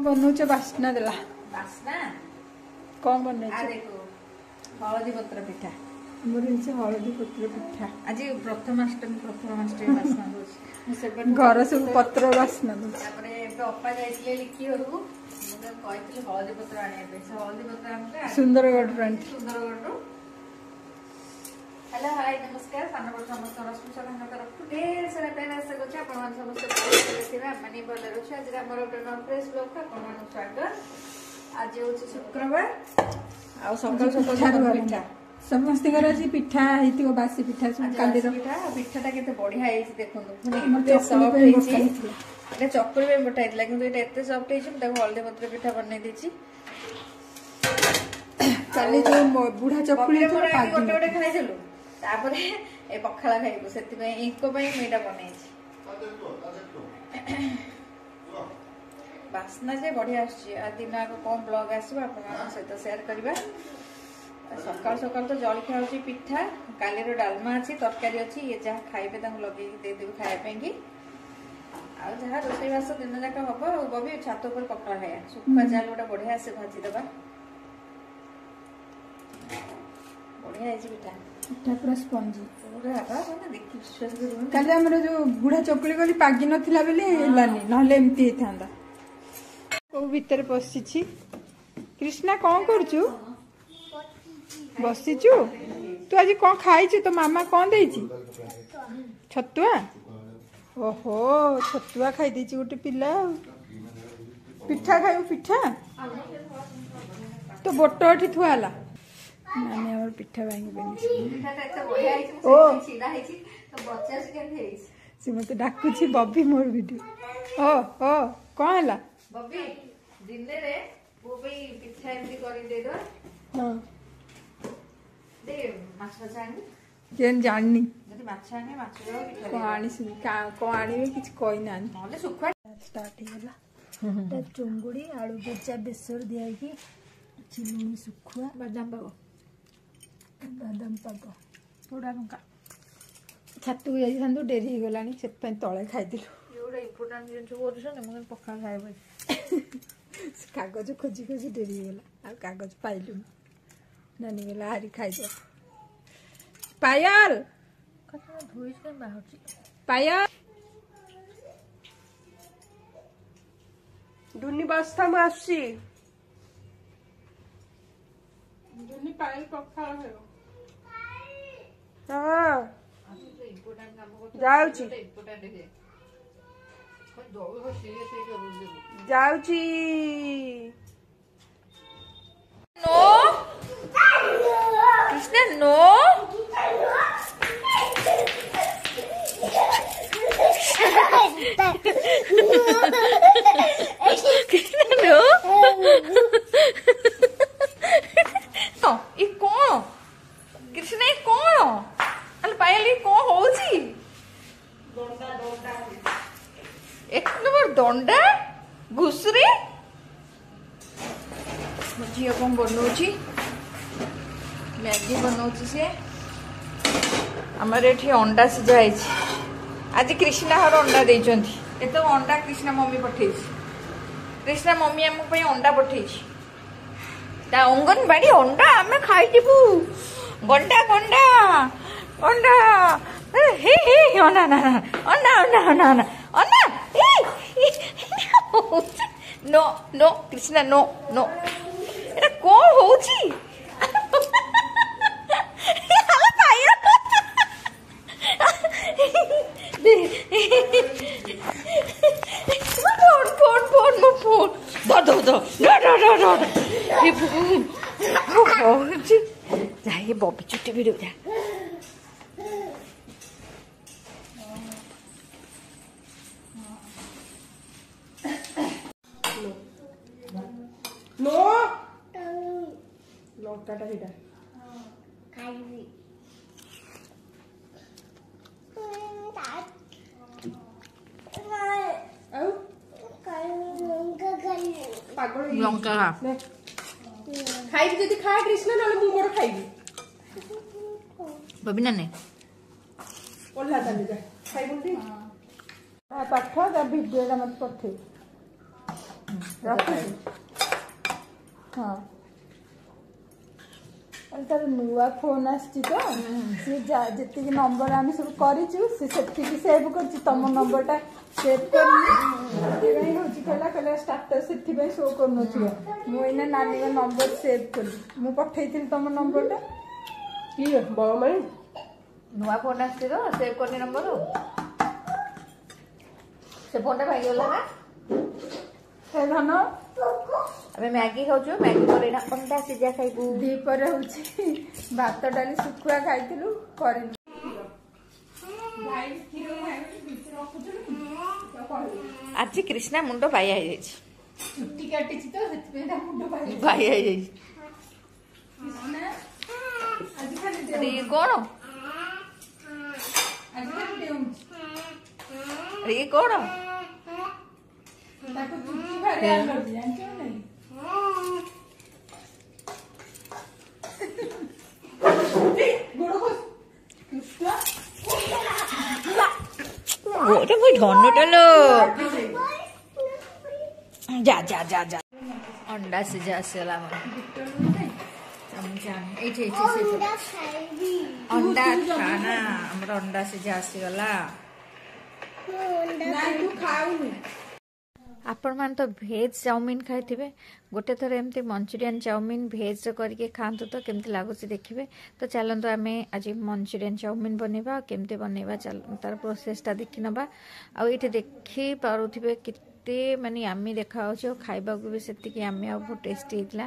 बनौच बास्ना देला बास्ना कौन बन देखो हलदी पत्र पिठा मोर इनसे हलदी पत्र पिठा आज प्रथमाष्टमी बास्ना दूसरी घर सब पत्र बास्ना अप्पा जाइए लिखी घर को कहती हलदी पत्र आने हलदी पत्र सुंदरगढ़ सुंदरगढ़। हेलो हाय नमस्कार सानबड़ समस्त रश्मिशा तरफ ढेर सारा प्यार आशा कर समस्त भल अच्छे आज आम गोटे फ्रेश ब्लॉग आप स्वागत। आज हूँ शुक्रवार आ सकाल सकाल पिठा समस्त आज पिठा बासी पिठा पिठाटा केते बढ़िया है देखो चकुरी में बटाई कि एत सफ्ट है हल्दी पत्र पिठा बनई देती जो बुढ़ा चकुरी गोटे गोटे खाइलु तापर ए पखाला खाइबु से इको मेटा बनई बास्ना जे बढ़िया दिन आगे कौन ब्लॉग आसो सहित सेयार करवा। सकाल सकाल तो जलखिया होची पिठा काली डालमा अच्छी तरकारी अच्छी ये जहाँ खाइबे लगे देदेवी खायापी आ जहाँ रोसईवास दिन जाक हम बबी छात पर पकड़ा खाया सुखा जाल गोटे बढ़िया से भाजीदबा बढ़िया है पिठा पिठा पूरा स्पंजी पूरा काली आमर जो बुढ़ा चकुली गली पागी नथिला बेले हेलानी नहले एमती हेथांदा ओ भीतर पसिछि। कृष्णा कौन करछु बसिचु तू आज कौन खाइछु तो मामा कौन देछि छतुआ ओहो छतुआ खाई देछि गोटे पिला पिठा खाइबु पिठा तो बोट एठी थुआला नानी हमर पिठा भांगी बनी ओ से मते डाकुछि बब्बी मोर वीडियो ओ ओ कौन हला बब्बी दिन रे वो भी पिठा एमती करी दे दो हां दे माछ जानी जेन जाननी जदी माछ आने माछ जाओ पिठा को आनी सुनी को आनी किछ कोइ ना नले सुखा स्टार्ट हो गला ता चुंगुड़ी आलू भजा बेसर दिया कि चिलुनी सुखुआ बादाम पाग थोड़ा लंका छातु जाई थांदो डेरी हो गलानी से तळे खाइ दिलु एवढा इम्पोर्टेंट जिनिस कोरछन मगन पक्का खाइबे कागज खोजी खोजी डेरी हो गला आ कागज पाइलु नानी गला हारी खाइ दो पायल कतना धोइस के बाहरची पायल दुनी बस्ता में आसी दुनी पायल पक्का है हां इम्पोर्टेंट काम जाउची इम्पोर्टेंट है कोई दो सीरियस है करू जाउची no Krishna no Krishna no ये कौन कृष्णा ये कौन अल पायल ये कौन होची एक नंबर दंडा घुसरी झी कौन बनाऊँ मैगी बनाऊँ सी आमर ये अंडा सिझाई आज कृष्णा हर अंडा देती ये तो अंडा कृष्णा मम्मी पठे कृष्णा मम्मी आम अंडा पठे अंगनबाड़ी अंडा आम खाइबू गंडा गंडा अंडा हे हे अंडा ना अंडा अंडा अंडा अंडा no no Krishna no no एटा कौन होची ये बॉबी चुट्टी वीडियो जा नो लंकाटा हिडा खाइबी आउ पागल लंका खाइबी जदी खा कृष्ण नले मु मोर खाइबी बबी ना ओल्ला ताली जा खाइबुंदी पाठ ता वीडियो ता मत पठे ରଖୁଛି ହଁ ତାର ନୂଆ ଫୋନ୍ ଆସିଛି ତ ସିଏ ଯେତିକି ନମ୍ବର ଆମେ ସବୁ କରିଛୁ ସେ ସେତିକି ସେଭ୍ କରିଛି ତମ ନମ୍ବରଟା ସେଭ୍ କରିନି ସେଥିପାଇଁ ହେଉଛି କହିଲା ଷ୍ଟାଟସ୍ ସେଥିପାଇଁ ଶୋ କରୁନଥିବ ମୁଁ ଏଇନା ନାନୀଙ୍କ ନମ୍ବର ସେଭ୍ କଲି ମୁଁ ପଠେଇଥିଲି ତମ ନମ୍ବରଟା କିଏ ବଳମାଳି ନୂଆ ଫୋନ୍ ଆସିଛି ତ ସେଭ୍ କରିନି ନମ୍ବର ସେ ଫୋନ୍ଟା ଭାଙ୍ଗିଗଲା ନା ହେ ଧନ ଆମେ ମ୍ୟାଗି ଖାଉଛୁ ମ୍ୟାଗି ପରେ ନା ଅଣ୍ଡା ସିଝା ଖାଇବୁ ଦ୍ୱିପହରେ ହେଉଛି ଭାତ ଡାଲି ଶୁଖୁଆ ଖାଇଥିଲୁ କରିନି ଆଜି କ୍ରିଷ୍ଣା ମୁଣ୍ଡ ବାଇଆ ହେଇଯାଇଛି ଚୁଟି କାଟିଛି ତ ସେଥିପାଇଁ ତା ମୁଣ୍ଡ ବାଇଆ ହେଇଯାଇଛି ଆଜି ଖାଲି ଇଏ କଣ ଆଜି ଖାଲି ଡେଉଁଛି ଇଏ କଣ ତାକୁ ଚୁଟି ଭାରି ଆଲର୍ଜି ଜାଣିଛ ନା ନାଇଁ ଗୋଡ଼ ଖସ କୃଷ୍ଣ ଗୋଟେ ମୁଁ ଧନୁଟାଲୋ ଯା ଯା ଯା ଯା ଅଣ୍ଡା ସିଝା ଆସିଗଲା ଆମର ଏଇଠି ଅଣ୍ଡା ଖାନା ଆମର ଅଣ୍ଡା ସିଝା ଆସିଗଲା ଆପଣମାନେ ତ ଭେଜ୍ ଚାଉମିନ୍ ଖାଇଥିବେ ଗୋଟେ ଥର ଏମିତି ମଞ୍ଚୁରିଆନ୍ ଚାଉମିନ୍ ଭେଜ୍ର କରିକି ଖାଆନ୍ତୁ ତ କେମିତି ଲାଗୁଛି ଦେଖିବେ ତ ଚାଲନ୍ତୁ ଆମେ ଆଜି ମଞ୍ଚୁରିଆନ୍ ଚାଉମିନ୍ ବନେଇବା ଆଉ କେମିତି ବନେଇବା ତାର ପ୍ରୋସେସଟା ଦେଖିନେବା ଆଉ ଏଇଠି ଦେଖିପାରୁଥିବେ କେତେ ମାନେ ୟାମି ଦେଖାଯାଉଛି ଆଉ ଖାଇବାକୁ ବି ସେତିକି ୟାମି ଆଉ ବହୁତ ଟେଷ୍ଟି ହେଇଥିଲା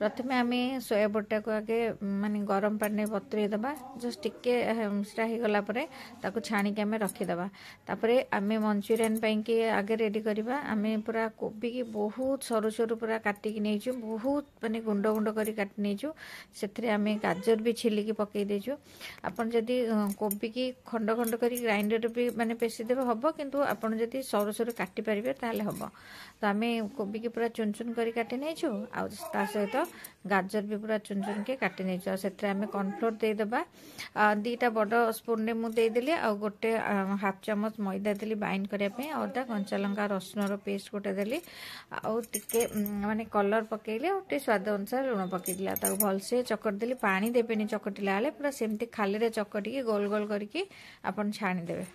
ପ୍ରଥମେ ଆମେ ସୋୟା ବଡ଼ିଟାକୁ ଆଗେ ମାନେ ଗରମ ପାଣିରେ ବତୁରେଇ ଦେବା ଜଷ୍ଟ ଟିକେ ସେଟା ହେଇଗଲା ପରେ ତାକୁ ଛାଣିକି ଆମେ ରଖିଦେବା ତାପରେ ଆମେ ମଞ୍ଚୁରିଆନ୍ ପାଇଁକି ଆଗେ ରେଡ଼ି କରିବା ଆମେ ପୁରା କୋବିକି ବହୁତ ସରୁ ସରୁ ପୁରା କାଟିକି ନେଇଛୁ ବହୁତ ମାନେ ଗୁଣ୍ଡ ଗୁଣ୍ଡ କରି କାଟି ନେଇଛୁ ସେଥିରେ ଆମେ ଗାଜର ବି ଛିଲିକି ପକେଇ ଦେଇଛୁ ଆପଣ ଯଦି କୋବିକି ଖଣ୍ଡ ଖଣ୍ଡ କରି ଗ୍ରାଇଣ୍ଡରରେ ବି ମାନେ ପେଷିଦେବେ ହେବ କିନ୍ତୁ ଆପଣ ଯଦି ସରୁ ସରୁ କାଟିପାରିବେ ତାହେଲେ ହେବ ତ ଆମେ କୋବିକି ପୁରା ଚୁନ ଚୁନ କରି କାଟି ନେଇଛୁ ଆଉ ତା ସହିତ ଗାଜର ବି ପୁରା ଚୁନ ଚୁନକି କାଟି ନେଇଛୁ ଆଉ ସେଥିରେ ଆମେ କର୍ଣ୍ଣଫ୍ଲୋର ଦେଇଦେବା ଦୁଇଟା ବଡ଼ ସ୍ପୁନରେ ମୁଁ ଦେଇଦେଲି ଆଉ ଗୋଟେ ହାଫ୍ ଚାମଚ ମଇଦା ଦେଲି ବାଇଣ୍ଡ କରିବା ପାଇଁ ଅଦା କଞ୍ଚା ଲଙ୍କା ରସୁଣର ପେଷ୍ଟ ଗୋଟେ ଦେଲି ଆଉ ଟିକେ ମାନେ କଲର୍ ପକେଇଲି ଆଉ ଟିକେ ସ୍ୱାଦ ଅନୁସାରେ ଲୁଣ ପକେଇଲି ଆଉ ତାକୁ ଭଲସେ ଚକଟି ଦେଲି ପାଣି ଦେବେନି ଚକଟିଲା ବେଳେ ପୁରା ସେମିତି ଖାଲିରେ ଚକଟିକି ଗୋଲ ଗୋଲ କରିକି ଆପଣ ଛାଣିଦେବେ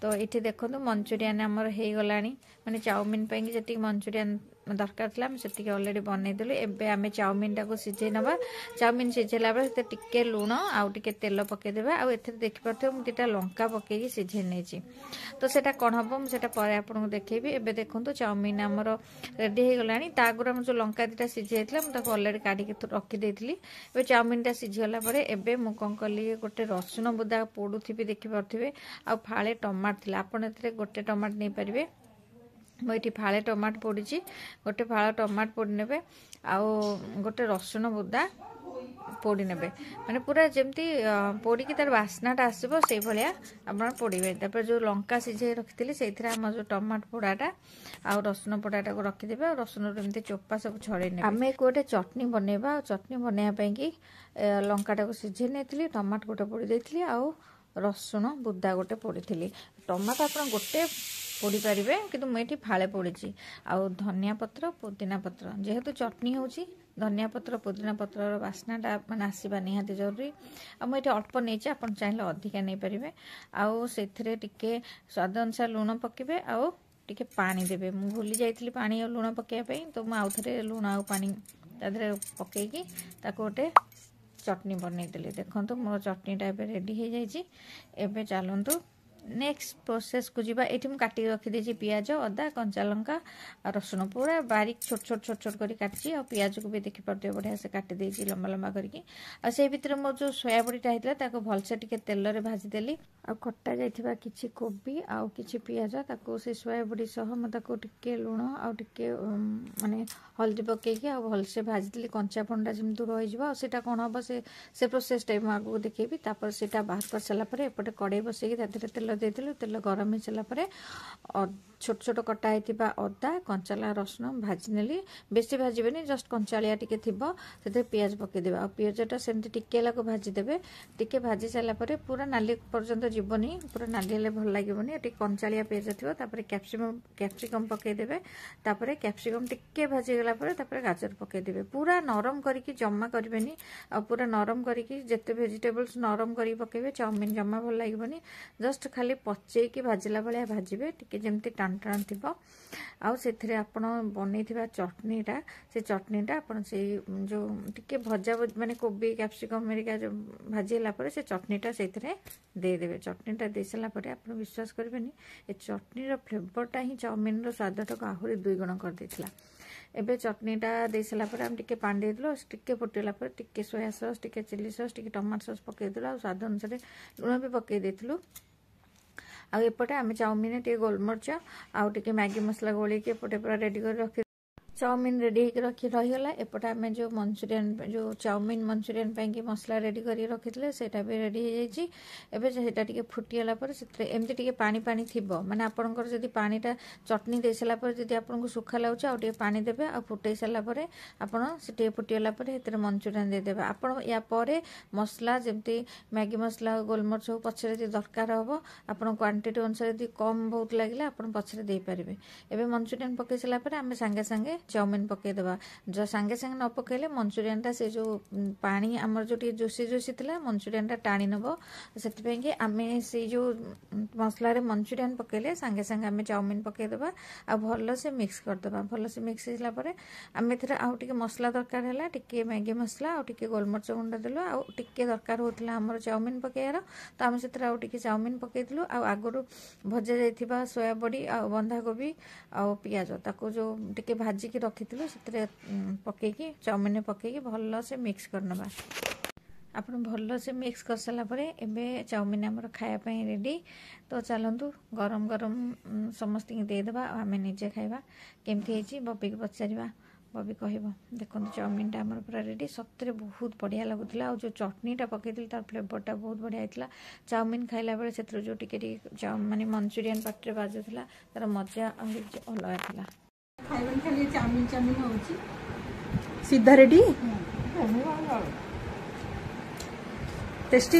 ତ ଏଇଠି ଦେଖନ୍ତୁ ମଞ୍ଚୁରିଆନ୍ ଆମର ହେଇଗଲାଣି ମାନେ ଚାଉମିନ୍ ପାଇଁକି ଯେତିକି ମଞ୍ଚୁରିଆନ୍ ଦରକାର ଥିଲା ଆମେ ସେତିକି ଅଲରେଡ଼ି ବନେଇଦେଲୁ ଏବେ ଆମେ ଚାଉମିନ୍ଟାକୁ ସିଝେଇ ନେବା ଚାଉମିନ୍ ସିଝେଇଲା ବେଳେ ସେଥିରେ ଟିକେ ଲୁଣ ଆଉ ଟିକେ ତେଲ ପକେଇଦେବା ଆଉ ଏଥିରେ ଦେଖିପାରୁଥିବେ ମୁଁ ଦୁଇଟା ଲଙ୍କା ପକେଇକି ସିଝେଇ ନେଇଛି ତ ସେଇଟା କ'ଣ ହେବ ମୁଁ ସେଇଟା ପରେ ଆପଣଙ୍କୁ ଦେଖେଇବି ଏବେ ଦେଖନ୍ତୁ ଚାଉମିନ୍ ଆମର ରେଡ଼ି ହେଇଗଲାଣି ତା ଆଗରୁ ଆମର ଯେଉଁ ଲଙ୍କା ଦୁଇଟା ସିଝି ଯାଇଥିଲା ମୁଁ ତାକୁ ଅଲରେଡ଼ି କାଢ଼ିକି ରଖିଦେଇଥିଲି ଏବେ ଚାଉମିନ୍ଟା ସିଝିଗଲା ପରେ ଏବେ ମୁଁ କ'ଣ କଲି ଗୋଟେ ରସୁଣ ବୁଦା ପୋଡ଼ୁଥିବି ଦେଖିପାରୁଥିବେ ଆଉ ଫାଳେ ଟମାଟୋ ଥିଲା ଆପଣ ଏଥିରେ ଗୋଟେ ଟମାଟୋ ନେଇପାରିବେ ମୁଁ ଏଠି ଫାଳେ ଟମାଟୋ ପୋଡ଼ିଛି ଗୋଟେ ଫାଳ ଟମାଟୋ ପୋଡ଼ି ନେବେ ଆଉ ଗୋଟେ ରସୁଣ ବୁଦା ପୋଡ଼ି ନେବେ ମାନେ ପୁରା ଯେମିତି ପୋଡ଼ିକି ତାର ବାସ୍ନାଟା ଆସିବ ସେଇଭଳିଆ ଆପଣ ପୋଡ଼ିବେ ତାପରେ ଯେଉଁ ଲଙ୍କା ସିଝେଇ ରଖିଥିଲି ସେଇଥିରେ ଆମର ଯେଉଁ ଟମାଟୋ ପୋଡ଼ାଟା ଆଉ ରସୁଣ ପୋଡ଼ାଟାକୁ ରଖିଦେବେ ଆଉ ରସୁଣରୁ ଏମିତି ଚୋପା ସବୁ ଛଡ଼େଇ ନେବେ ଆମେ ଗୋଟେ ଚଟଣି ବନେଇବା ଆଉ ଚଟଣି ବନେଇବା ପାଇଁକି ଲଙ୍କାଟାକୁ ସିଝେଇ ନେଇଥିଲି ଟମାଟୋ ଗୋଟେ ପୋଡ଼ି ଦେଇଥିଲି ଆଉ ରସୁଣ ବୁଦା ଗୋଟେ ପୋଡ଼ିଥିଲି ଟମାଟୋ ଆପଣ ଗୋଟେ ପୋଡ଼ି ପାରିବେ କିନ୍ତୁ ମୁଁ ଏଠି ଫାଳେ ପୋଡ଼ିଛି ଆଉ ଧନିଆ ପତ୍ର ପୁଦିନା ପତ୍ର ଯେହେତୁ ଚଟଣି ହେଉଛି ଧନିଆ ପତ୍ର ପୁଦିନା ପତ୍ରର ବାସ୍ନାଟା ମାନେ ଆସିବା ନିହାତି ଜରୁରୀ ଆଉ ମୁଁ ଏଠି ଅଳ୍ପ ନେଇଛି ଆପଣ ଚାହିଁଲେ ଅଧିକା ନେଇପାରିବେ ଆଉ ସେଥିରେ ଟିକେ ସ୍ୱାଦ ଅନୁସାରେ ଲୁଣ ପକାଇବେ ଆଉ ଟିକେ ପାଣି ଦେବେ ମୁଁ ଭୁଲି ଯାଇଥିଲି ପାଣି ଆଉ ଲୁଣ ପକାଇବା ପାଇଁ ତ ମୁଁ ଆଉଥରେ ଲୁଣ ଆଉ ପାଣି ତା ଦେହରେ ପକାଇକି ତାକୁ ଗୋଟେ ଚଟଣି ବନେଇଦେଲି ଦେଖନ୍ତୁ ମୋର ଚଟଣିଟା ଏବେ ରେଡ଼ି ହେଇଯାଇଛି ଏବେ ଚାଲନ୍ତୁ नेक्स्ट प्रोसेस को जीवा एठी मु काटी रखी देछि पियाज अदा कंचा लंका और रसुण पूरा बारीक छोट छोट छोट छोट करी काटछि और पियाज को भी देखि परते बढ़िया से काटी देछि लंबा लंबा करके आ से भीतर मोर जो सोया बड़ीटा हितला ताको भलसे टिके तेल रे भाजी देली आ कट्टा जाइथिबा किछि कोबी आ किछि पियाज ताको से सोया बड़ी सह म ताको टिके लूण आ टिके माने हल्दी पके आ भलसे भाजी देली कंचा पंडा जिम दूर होई जिवो सेटा कोन हबो से प्रोसेस टाइम आगु देखेबी तापर सेटा बाहर कर सला परे एपटे कड़ाई बसेकी ताते तेल ଦେଇଥିଲୁ ତେଲ ଗରମ ହେଇସାରିଲା ପରେ छोट छोट कटा होता अदा कंचाला रसुण भाजी नेली बेसी भाजबेनि जस्ट कंचालिया टिके थिबो सेते पियाज पकेदेबे आ पियाजटा सेमती टिके लाको भाजीदेबे टिके भाजी सारा पर पूरा नाली पर्यंत जीवनी पूरा नाली हेल्ले भल लगे टे कंचालिया पियाज थी तापर कैप्सिकम पकईदेवे तापर कैप्सिकम टिके भाजीगला गाजर पकईदेवे पूरा नरम करके जमा करेनि आ पूरा नरम करके जिते भेजिटेबल्स नरम कर पकेबे चाउमिन जमा भल लगे जस्ट खाली पचेकी भाजिला भाया भाजबे टिके जमती टाण टाण थी आउ से बनई चटनीटा से चटनीटा आपन से जो टिके भजा माने कोबी कैप्सिकम मेरिका जो भाजीला से चटनीटा से देदेवे चटनीटा दे सारा आप विश्वास करेंगे ये चटनीर फ्लेवरटा ही चाउमिन स्वादटा आहरी 2 गुण कर देथिला। एबे चटनीटा दे सारा आम टिके पानी देदेलु टिके फुटेला टिके सोया सॉस टिके चिली सॉस टिके टमाटो सॉस पकईदेलु आ स्वाद अनुसार लुण भी पकई देथिलु। आउपटे आम चाउमिन टे गोलमरिच आउ टिके मैगी मसला गोली एपटे पूरा रेडी कर रखी चाउमिन रेडी रखी रहीगला एपटे आम जो मंचूरियन जो चाउमिन मंचूरियन की मसला रेडी कर रखी सेटा भी रेडी हो जाइए। एबे सेटा टिके फुटीगला एमती टिके पानी पानी थिबो माने आपनकर जदी पानीटा चटनी दे सारा पर जदी आपनको सुखा लागुच आ टिके पानी देबे आ फुटै सारा पर आपन से टिके फुटीगला पर एतरे मंचूरियन दे देबे आपन या परे मसला जेमती मैगी मसला गोलमरिच हो पछरे जे दरकार हबो आपन क्वांटिटी अनुसार जदी कम बहुत लागिला आपन पछरे दे पारिबे। एबे मंचूरियन पकै सारा पर आमे संगे संगे चाउमिन पकईदेवा जो सांगे सांगे न पकईले मंचूरियनटा से जो पानी आमर जो जोशी जोशी थिला मंचूरियनटा टाणी नब से आम से जो मसला मंचूरियन पकईले सांगे सांगे आम चाउमिन पकईदेवा आ भल से मिक्स करदेवा भल से मिक्स होगा आम थे आउ टिके मसला दरकार है टिके मैगी मसला आउ टिके गोलमरिच गुंड देलु आउ टिके दरकार होता आमर चाउमिन पकईयार तो आम से आउ टिके चाउमिन पकईलु आगु भजा जाइथिबा सोया बड़ी आ बंधाकोबी आ पियाज ताको जो टिके भाजिकी रखी से पकईकी चाउमिन पकईकी भल से मिक्स करनबा आप भल से मिक्स कर सारा पर एबे चाउमिन आमर खायापाई रेडी। तो चलतु गरम गरम समस्त देदेबा आम निजे खाइबा केमती बबी को पचारिबा बबी कहब देखो चाउमिन आमर पूरा रेडी सतरे बहुत बढ़िया लगुला और जो चटनीटा पकई तार फ्लेवरटा बहुत बढ़िया होता चाउमिन खाइला बेले से जो टिके माने मंचूरियन पाटे बाजुला तार मजा अलग था खाइबन खाली चाउमिन चाउमिन होची सीधा रेडी टेस्टी